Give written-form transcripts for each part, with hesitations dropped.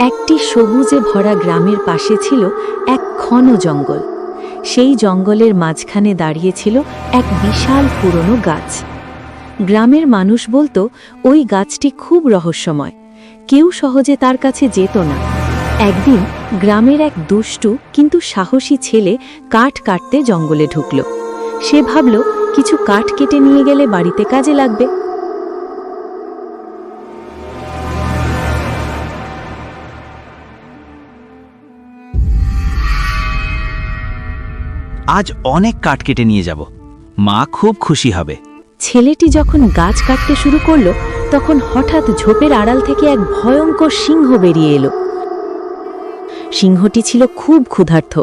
একটি সবুজে ভরা গ্রামের পাশে ছিল এক ঘন জঙ্গল। সেই জঙ্গলের মাঝখানে দাঁড়িয়েছিল এক বিশাল পুরনো গাছ। গ্রামের মানুষ বলতো ওই গাছটি খুব রহস্যময়, কেউ সহজে তার কাছে যেত না। একদিন গ্রামের এক দুষ্টু কিন্তু সাহসী ছেলে কাঠ কাটতে জঙ্গলে ঢুকল। সে ভাবল কিছু কাঠ কেটে নিয়ে গেলে বাড়িতে কাজে লাগবে। আজ অনেক কাঠ কেটে নিয়ে যাব, মা খুব খুশি হবে। ছেলেটি যখন গাছ কাটতে শুরু করলো তখন হঠাৎ ঝোপের আড়াল থেকে এক ভয়ঙ্কর সিংহ বেরিয়ে এলো। সিংহটি ছিল খুব ক্ষুধার্ত।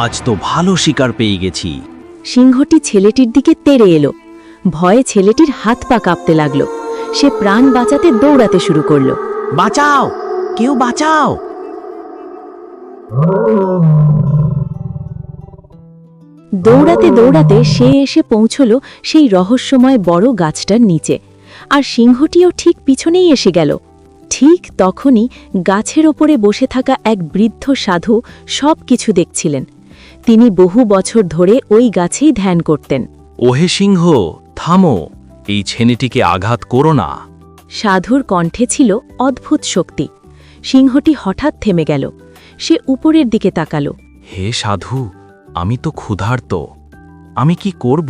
আজ তো ভালো শিকার পেয়ে গেছি। সিংহটি ছেলেটির দিকে তেড়ে এলো। ভয়ে ছেলেটির হাত পা কাঁপতে লাগলো। সে প্রাণ বাঁচাতে দৌড়াতে শুরু করলো। বাঁচাও, কেউ বাঁচাও! দৌড়াতে দৌড়াতে সে এসে পৌঁছল সেই রহস্যময় বড় গাছটার নিচে, আর সিংহটিও ঠিক পিছনেই এসে গেল। ঠিক তখনই গাছের ওপরে বসে থাকা এক বৃদ্ধ সাধু সব কিছু দেখছিলেন। তিনি বহু বছর ধরে ওই গাছেই ধ্যান করতেন। ওহে সিংহ, থামো, এই ছেলেটিকে আঘাত করো না। সাধুর কণ্ঠে ছিল অদ্ভুত শক্তি। সিংহটি হঠাৎ থেমে গেল। সে উপরের দিকে তাকালো। হে সাধু, আমি তো ক্ষুধার্ত, আমি কি করব?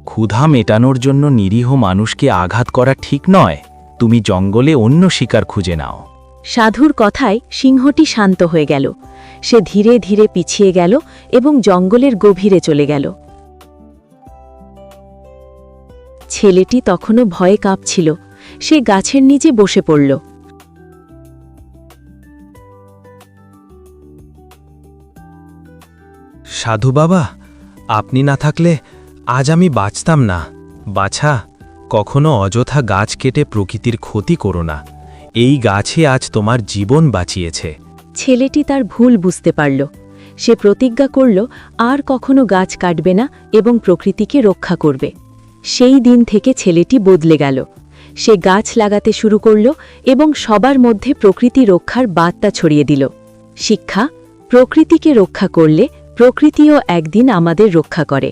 ক্ষুধা মেটানোর জন্য নিরীহ মানুষকে আঘাত করা ঠিক নয়। তুমি জঙ্গলে অন্য শিকার খুঁজে নাও। সাধুর কথায় সিংহটি শান্ত হয়ে গেল। সে ধীরে ধীরে পিছিয়ে গেল এবং জঙ্গলের গভীরে চলে গেল। ছেলেটি তখনও ভয়ে কাঁপছিল। সে গাছের নিচে বসে পড়ল। সাধু বাবা, আপনি না থাকলে আজ আমি বাঁচতাম না। বাছা, কখনো অযথা গাছ কেটে প্রকৃতির ক্ষতি করো না। এই গাছে আজ তোমার জীবন বাঁচিয়েছে। ছেলেটি তার ভুল বুঝতে পারল। সে প্রতিজ্ঞা করল আর কখনো গাছ কাটবে না এবং প্রকৃতিকে রক্ষা করবে। সেই দিন থেকে ছেলেটি বদলে গেল। সে গাছ লাগাতে শুরু করল এবং সবার মধ্যে প্রকৃতি রক্ষার বার্তা ছড়িয়ে দিল। শিক্ষা: প্রকৃতিকে রক্ষা করলে প্রকৃতিও একদিন আমাদের রক্ষা করে।